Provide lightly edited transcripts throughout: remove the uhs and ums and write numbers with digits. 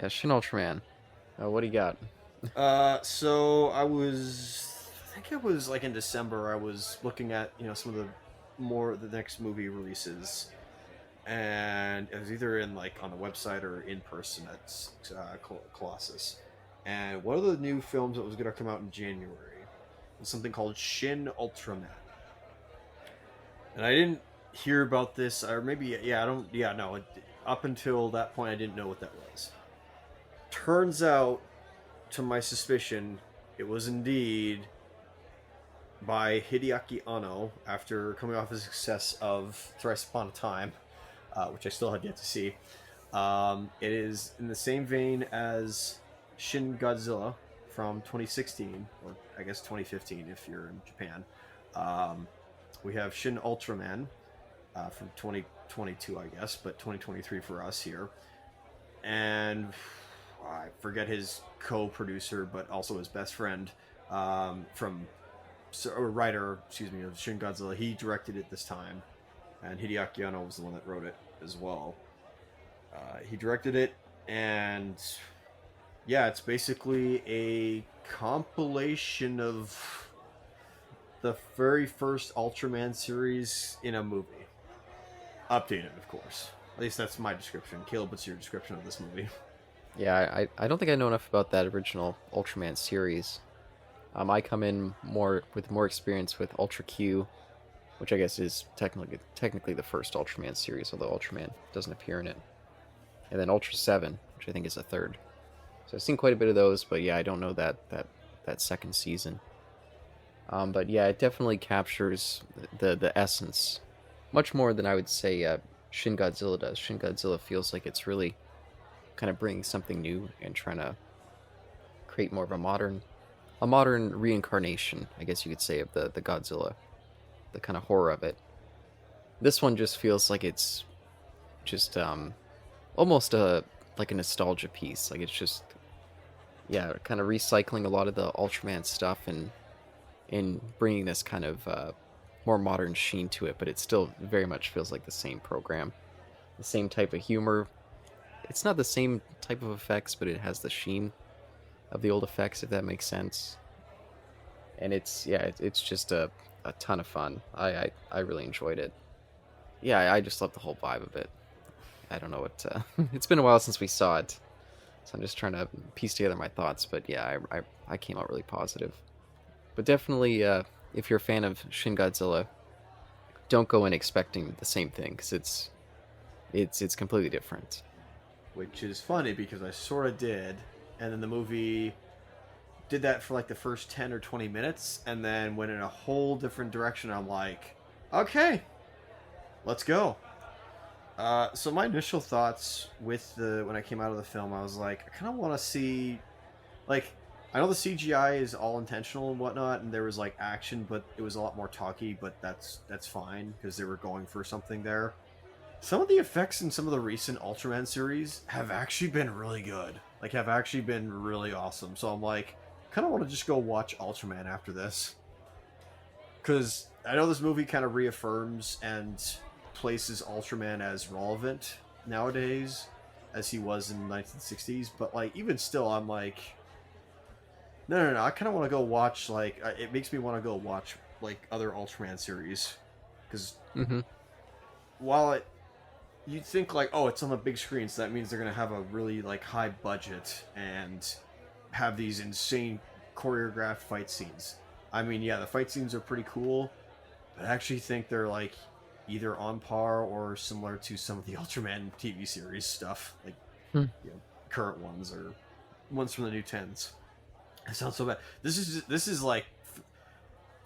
Yeah, Shin Ultraman. What do you got? So I think it was like in December. I was looking at some of the next movie releases, and it was either in like on the website or in person at Colossus. And one of the new films that was going to come out in January was something called Shin Ultraman. And I didn't hear about this, or maybe I don't. Yeah, no. Up until that point, I didn't know what that was. Turns out, to my suspicion, it was indeed by Hideaki Anno after coming off the success of Thrice Upon a Time, which I still have yet to see. It is in the same vein as Shin Godzilla from 2016, or I guess 2015 if you're in Japan. We have Shin Ultraman from 2022, I guess, but 2023 for us here. And I forget his co-producer, but also his best friend writer, of Shin Godzilla. He directed it this time, and Hideaki Anno was the one that wrote it as well. He directed it, and yeah, it's basically a compilation of the very first Ultraman series in a movie. Updated, of course. At least that's my description. Caleb, what's your description of this movie? Yeah, I don't think I know enough about that original Ultraman series. I come in with more experience with Ultra Q, which I guess is technically the first Ultraman series, although Ultraman doesn't appear in it. And then Ultra 7, which I think is the third. So I've seen quite a bit of those, but yeah, I don't know that second season. But yeah, it definitely captures the essence much more than I would say Shin Godzilla does. Shin Godzilla feels like it's really kind of bringing something new and trying to create more of a modern reincarnation, I guess you could say, of the Godzilla, the kind of horror of it. This one just feels like it's just almost like a nostalgia piece. Like it's just kind of recycling a lot of the Ultraman stuff and bringing this kind of more modern sheen to it, but it still very much feels like the same program, the same type of humor. It's not the same type of effects, but it has the sheen of the old effects, if that makes sense. And it's just a ton of fun. I really enjoyed it. Yeah, I just love the whole vibe of it. I don't know what it's been a while since we saw it, so I'm just trying to piece together my thoughts. But yeah, I came out really positive. But definitely, if you're a fan of Shin Godzilla, don't go in expecting the same thing, because it's completely different. Which is funny because I sort of did, and then the movie did that for like the first 10 or 20 minutes, and then went in a whole different direction. I'm like, okay, let's go. So my initial thoughts when I came out of the film, I was like, I kind of want to see, like, I know the CGI is all intentional and whatnot, and there was like action, but it was a lot more talky. But that's fine because they were going for something there. Some of the effects in some of the recent Ultraman series have actually been really good. Like, have actually been really awesome. So I'm like, kind of want to just go watch Ultraman after this. Because I know this movie kind of reaffirms and places Ultraman as relevant nowadays as he was in the 1960s. But, like, even still, I'm like, no. I kind of want to go watch, like, it makes me want to go watch, like, other Ultraman series. Because while you'd think like, oh, it's on the big screen, so that means they're gonna have a really like high budget and have these insane choreographed fight scenes. I mean, yeah, the fight scenes are pretty cool, but I actually think they're like either on par or similar to some of the Ultraman TV series stuff, like current ones or ones from the new tens. It sounds so bad. This is like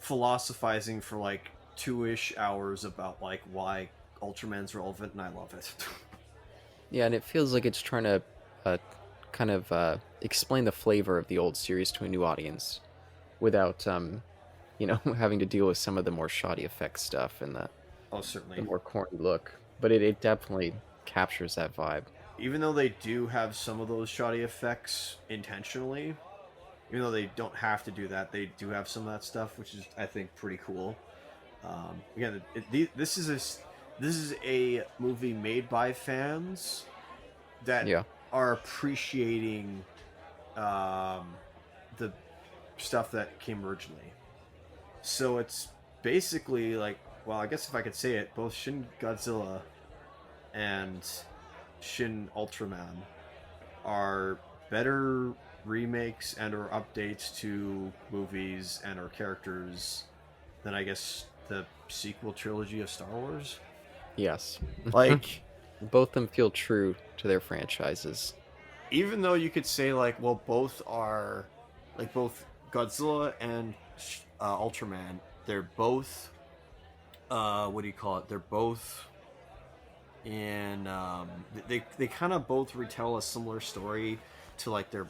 philosophizing for like 2-ish hours about like why Ultraman's relevant, and I love it. Yeah, and it feels like it's trying to kind of explain the flavor of the old series to a new audience without, having to deal with some of the more shoddy effects stuff and Certainly. the more corny look. But it definitely captures that vibe. Even though they do have some of those shoddy effects intentionally, even though they don't have to do that, they do have some of that stuff, which is, I think, pretty cool. Again, this is a movie made by fans that are appreciating the stuff that came originally. So it's basically like, well, I guess if I could say it, both Shin Godzilla and Shin Ultraman are better remakes and or updates to movies and or characters than I guess the sequel trilogy of Star Wars. Yes. Like, both of them feel true to their franchises. even though you could say like, well, both are like both Godzilla and Ultraman, they're both what do you call it? They're both in they kind of both retell a similar story to like their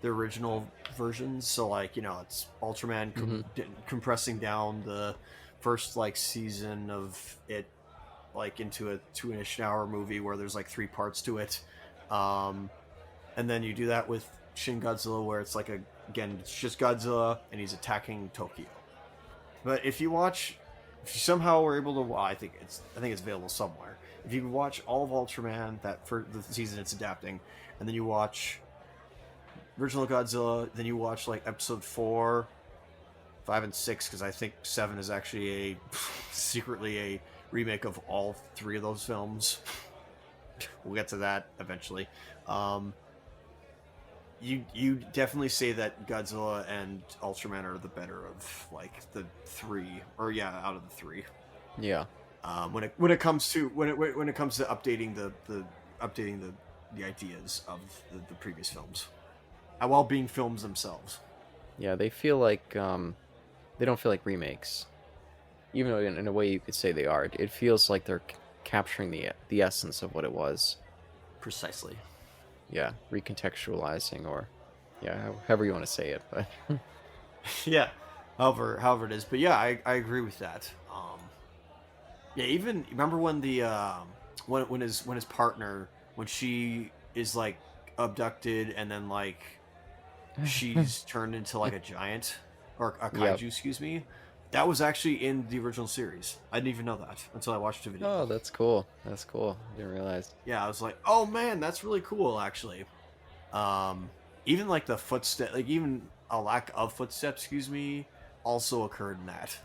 original versions. So like, you know, it's Ultraman compressing down the first like season of it like into a 2-ish hour movie where there's like 3 parts to it, and then you do that with Shin Godzilla where it's like again it's just Godzilla and he's attacking Tokyo. But if you somehow were able to, well, I think it's available somewhere. If you watch all of Ultraman, that for the season it's adapting, and then you watch original Godzilla, then you watch like episode 4, 5, and 6, because I think 7 is actually secretly a remake of all 3 of those films. We'll get to that eventually. You definitely say that Godzilla and Ultraman are the better of like the 3, or yeah, out of the 3. Yeah. When it comes to updating the ideas of the previous films, while being films themselves. Yeah, they feel like they don't feel like remakes, even though in a way you could say they are. It feels like they're capturing the essence of what it was. Precisely. Yeah, recontextualizing, or yeah, however you want to say it, but yeah, however it is. But yeah, I agree with that. Yeah, even remember when the when his partner, when she is like abducted and then like she's turned into like a giant or a kaiju, excuse me. That was actually in the original series. I didn't even know that until I watched the video. Oh, that's cool. That's cool. Didn't realize. Yeah, I was like, oh man, that's really cool, actually. Even like the footstep, like even a lack of footsteps, excuse me, also occurred in that.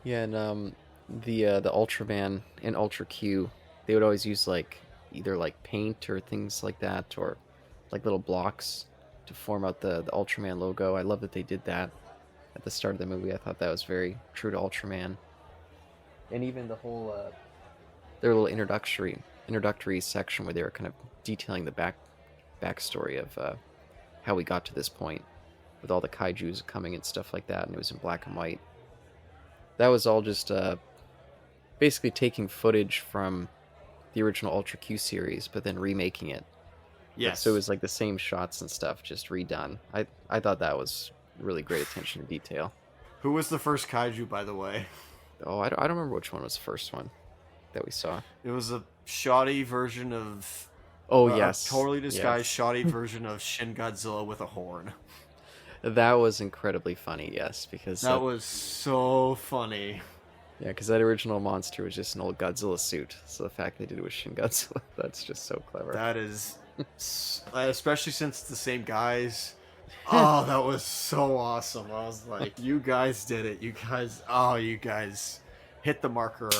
Yeah, and the Ultraman and Ultra Q, they would always use like either like paint or things like that, or like little blocks to form out the Ultraman logo. I love that they did that at the start of the movie. I thought that was very true to Ultraman. And even the whole their little introductory section where they were kind of detailing the backstory of how we got to this point with all the kaijus coming and stuff like that, and it was in black and white. That was all just basically taking footage from the original Ultra Q series, but then remaking it. Yes. So it was like the same shots and stuff, just redone. I thought that was really great attention to detail. Who was the first kaiju, by the way? Oh, I don't remember which one was the first one that we saw. It was a shoddy version of... Oh, yes. A totally disguised shoddy version of Shin Godzilla with a horn. That was incredibly funny, yes, because... That was so funny. Yeah, because that original monster was just an old Godzilla suit, so the fact they did it with Shin Godzilla, that's just so clever. That is... especially since it's the same guys... Oh, that was so awesome. I was like, you guys did it. You guys hit the marker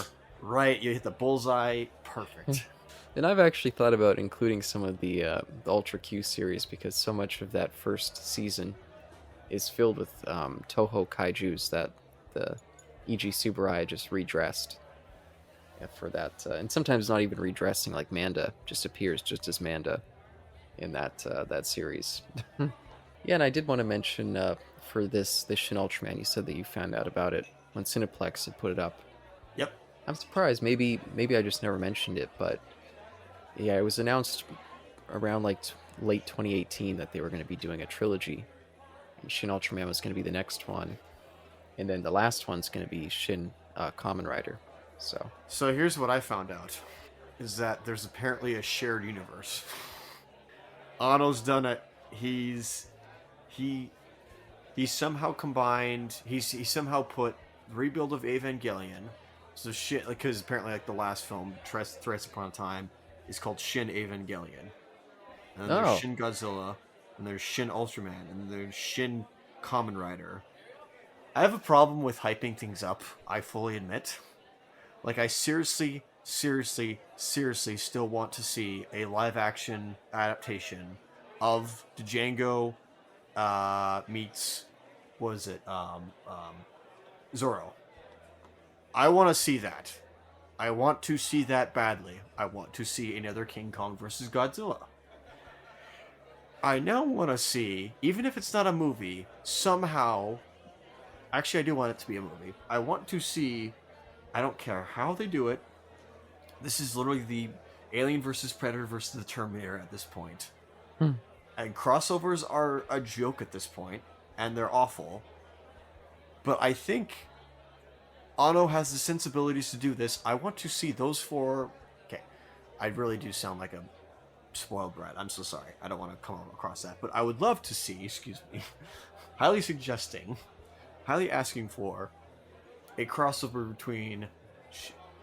right. You hit the bullseye. Perfect. And I've actually thought about including some of the Ultra Q series, because so much of that first season is filled with Toho kaijus that the E.G. Tsuburaya just redressed for that. And sometimes not even redressing, like Manda just appears just as Manda in that series. Yeah, and I did want to mention for this Shin Ultraman, you said that you found out about it when Cineplex had put it up. Yep. I'm surprised. Maybe I just never mentioned it, but yeah, it was announced around like late 2018 that they were going to be doing a trilogy, and Shin Ultraman was going to be the next one, and then the last one's going to be Shin Kamen Rider. So here's what I found out, is that there's apparently a shared universe. Anno's done it. He somehow combined. He somehow put Rebuild of Evangelion. So shit, like, because apparently like the last film, Thrice Upon a Time, is called Shin Evangelion. and then there's Oh, Shin Godzilla, and there's Shin Ultraman, and there's Shin Kamen Rider. I have a problem with hyping things up, I fully admit. Like, I seriously still want to see a live-action adaptation of Django meets, what is it, Zorro. I want to see that. I want to see that badly. I want to see another King Kong versus Godzilla. I now want to see, even if it's not a movie, somehow... Actually, I do want it to be a movie. I want to see... I don't care how they do it. This is literally the Alien versus Predator versus the Terminator at this point. And crossovers are a joke at this point, and they're awful. But I think Anno has the sensibilities to do this. I want to see those four... Okay, I really do sound like a spoiled brat. I'm so sorry. I don't want to come across that. But I would love to see, excuse me, highly asking for a crossover between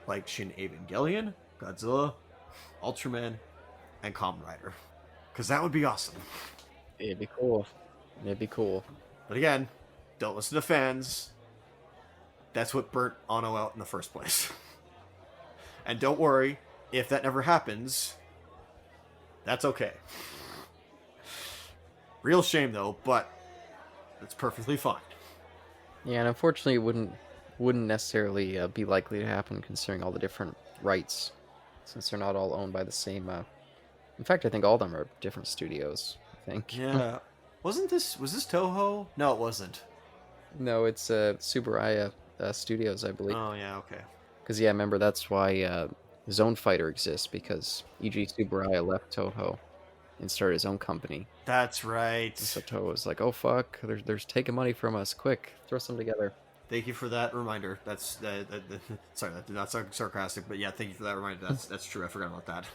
like Shin Evangelion, Godzilla, Ultraman, and Kamen Rider. Because that would be awesome. it'd be cool. It'd be cool. But again, don't listen to fans. That's what burnt Anno out in the first place. And don't worry, if that never happens, that's okay. Real shame though, but it's perfectly fine. Yeah, and unfortunately, it wouldn't necessarily be likely to happen considering all the different rights, since they're not all owned by the same. In fact, I think all of them are different studios. I think. Yeah. Was this Toho? No, it wasn't. No, it's Tsuburaya Studios, I believe. Oh yeah, okay. Because yeah, remember that's why Zone Fighter exists, because E.G. Tsuburaya left Toho and started his own company. That's right. So Toho was like, "Oh fuck, they're taking money from us! Quick, throw some together." Thank you for that reminder. That's sorry, that did not sound sarcastic, but yeah, thank you for that reminder. That's true. I forgot about that.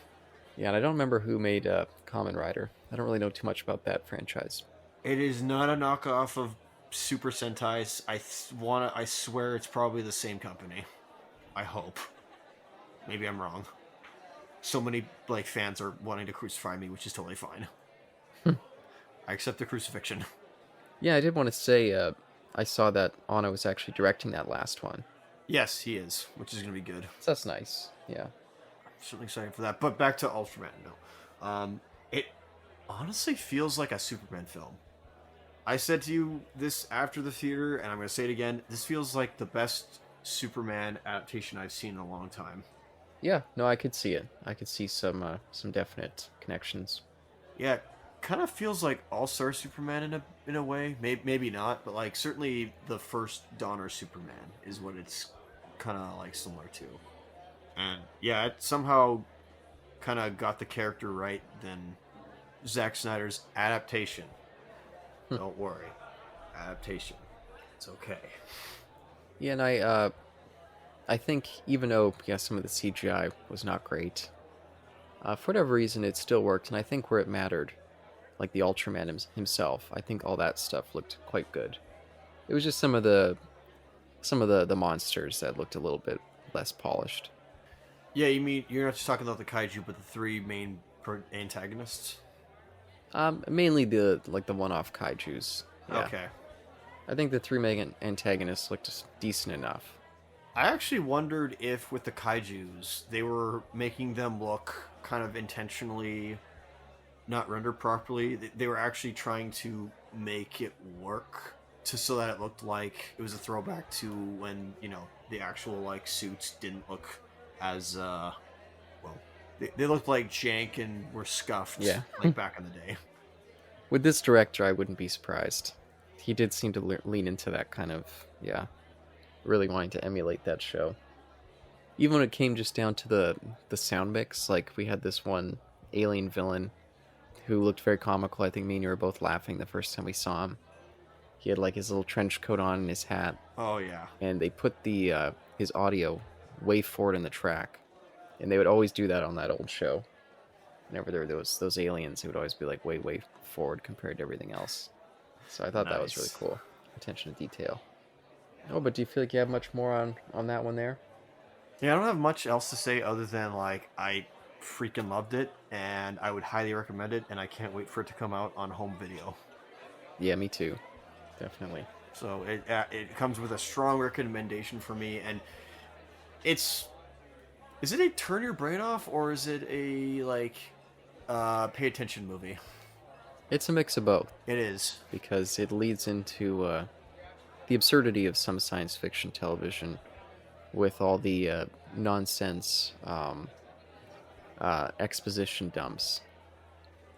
Yeah, and I don't remember who made Kamen Rider. I don't really know too much about that franchise. It is not a knockoff of Super Sentai. I swear it's probably the same company. I hope. Maybe I'm wrong. So many like fans are wanting to crucify me, which is totally fine. I accept the crucifixion. Yeah, I did want to say I saw that Anno was actually directing that last one. Yes, he is, which is going to be good. So that's nice. Yeah. I'm certainly excited for that. But back to Ultraman. No, it honestly feels like a Superman film. I said to you this after the theater, and I'm going to say it again. This feels like the best Superman adaptation I've seen in a long time. Yeah, no, I could see it. I could see some definite connections. Yeah, kind of feels like All-Star Superman in a way. Maybe not, but like certainly the first Donner Superman is what it's kind of like similar to. And yeah, it somehow kind of got the character right than Zack Snyder's adaptation. Don't worry, adaptation. It's okay. Yeah, and I think even though some of the CGI was not great, for whatever reason it still worked, and I think where it mattered, like the Ultraman himself, I think all that stuff looked quite good. It was just some of the monsters that looked a little bit less polished. Yeah, you mean you're not just talking about the kaiju, but the three main antagonists? Mainly the one-off kaijus. Yeah. Okay. I think the three main antagonists looked decent enough. I actually wondered if with the kaijus, they were making them look kind of intentionally not rendered properly. They were actually trying to make it work so that it looked like it was a throwback to when, the actual like suits didn't look as they looked like jank and were scuffed like back in the day. With this director, I wouldn't be surprised. He did seem to lean into that kind of, really wanting to emulate that show. Even when it came just down to the sound mix, like we had this one alien villain who looked very comical. I think me and you were both laughing the first time we saw him. He had like his little trench coat on and his hat. Oh yeah. And they put the his audio way forward in the track. And they would always do that on that old show. Whenever there were those aliens, it would always be like way forward compared to everything else. So I thought that was really cool. Attention to detail. Oh, but do you feel like you have much more on that one there? Yeah, I don't have much else to say other than like I freaking loved it, and I would highly recommend it, and I can't wait for it to come out on home video. Yeah, me too. Definitely. So it comes with a strong recommendation for me, and is it a turn your brain off, or is it a like pay attention movie? It's a mix of both. It is, because it leads into the absurdity of some science fiction television with all the nonsense exposition dumps.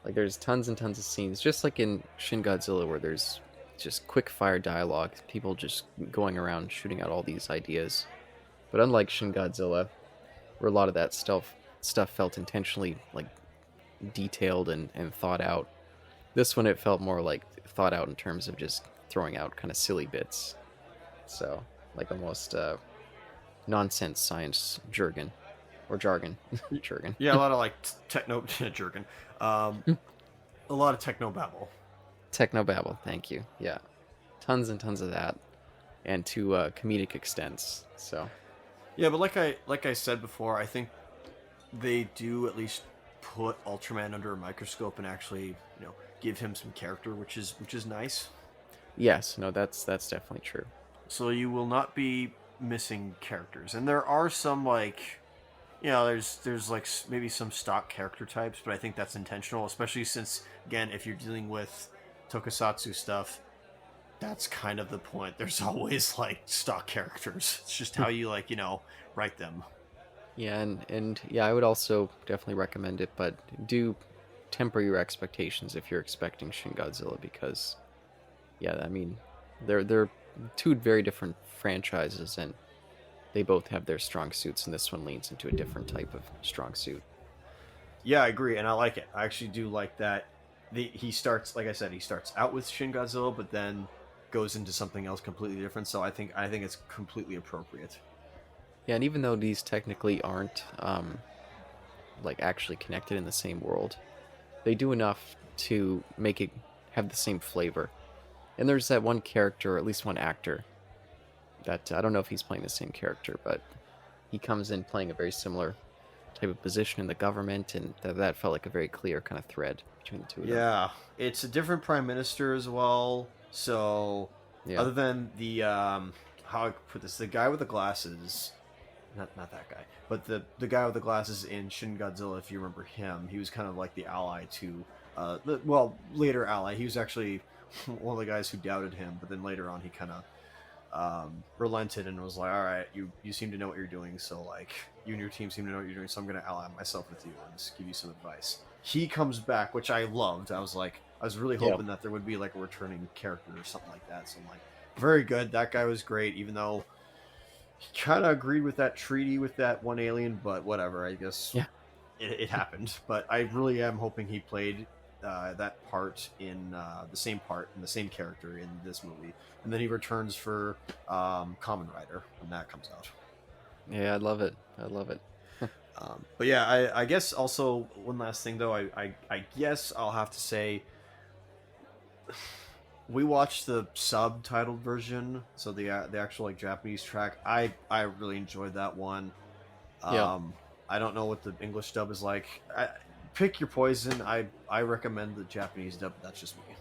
Like, there's tons and tons of scenes, just like in Shin Godzilla, where there's just quick fire dialogue, people just going around shooting out all these ideas. But unlike Shin Godzilla, where a lot of that stuff felt intentionally like detailed and thought out, this one it felt more like thought out in terms of just throwing out kind of silly bits. So, like almost nonsense science jargon. Or jargon. Jargon. yeah, a lot of like techno jargon. A lot of techno babble. Technobabble, thank you. Yeah. Tons and tons of that. And to comedic extents. So Yeah, but like I said before, I think they do at least put Ultraman under a microscope and actually, give him some character, which is nice. yes, no, that's definitely true. So you will not be missing characters. And there are some like there's like maybe some stock character types, but I think that's intentional, especially since again, if you're dealing with tokusatsu stuff, that's kind of the point. There's always like stock characters. It's just how you write them. Yeah, and yeah, I would also definitely recommend it, but do temper your expectations if you're expecting Shin Godzilla, because yeah, I mean, they're two very different franchises, and they both have their strong suits, and this one leans into a different type of strong suit. Yeah, I agree, and I like it. I actually do like that. He starts, like I said, he starts out with Shin Godzilla, but then goes into something else completely different. So I think it's completely appropriate. Yeah, and even though these technically aren't like actually connected in the same world, they do enough to make it have the same flavor. And there's that one character, or at least one actor, that I don't know if he's playing the same character, but he comes in playing a very similar type of position in the government, and that felt like a very clear kind of thread between the two of them. Yeah, it's a different prime minister as well. So Yeah. other than the how I put this, the guy with the glasses, not that guy, but the guy with the glasses in Shin Godzilla, if you remember him, he was kind of like the ally to later ally. He was actually one of the guys who doubted him, but then later on he kind of relented and was like, all right, you seem to know what you're doing, so like you and your team seem to know what you're doing, so I'm going to ally myself with you and just give you some advice. He comes back, which I loved. I was really hoping that there would be like a returning character or something like that. So I'm like, very good. That guy was great, even though he kind of agreed with that treaty with that one alien, but whatever, I guess it happened. But I really am hoping he played that part in the same character in this movie, and then he returns for Kamen Rider when that comes out. Yeah, I love it. But yeah, I guess also one last thing though, I guess I'll have to say we watched the subtitled version, so the actual like Japanese track. I really enjoyed that one. I don't know what the English dub is like. Pick your poison. I recommend the Japanese dub. That's just me.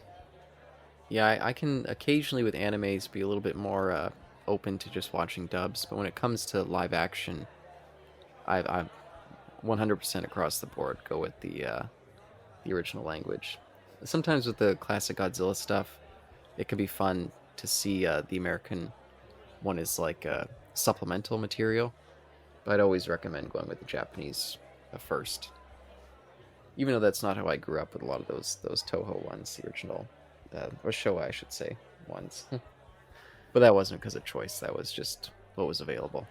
Yeah, I can occasionally with animes be a little bit more open to just watching dubs, but when it comes to live action, I'm 100% across the board go with the original language. Sometimes with the classic Godzilla stuff, it can be fun to see the American one is like supplemental material, but I'd always recommend going with the Japanese first. Even though that's not how I grew up with a lot of those Toho ones, the original, or Showa, I should say, ones. But that wasn't because of choice. That was just what was available.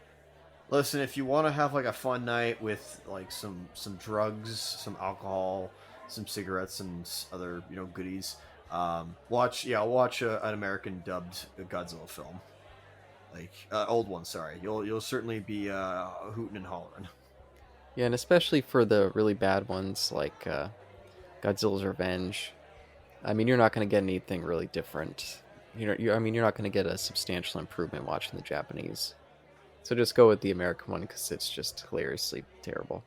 Listen, if you want to have like a fun night with like some drugs, some alcohol, some cigarettes, and other goodies, watch an American dubbed Godzilla film, like old one. Sorry, you'll certainly be hooting and hollering. Yeah, and especially for the really bad ones like Godzilla's Revenge. I mean, you're not going to get anything really different. You're not going to get a substantial improvement watching the Japanese. So just go with the American one because it's just hilariously terrible.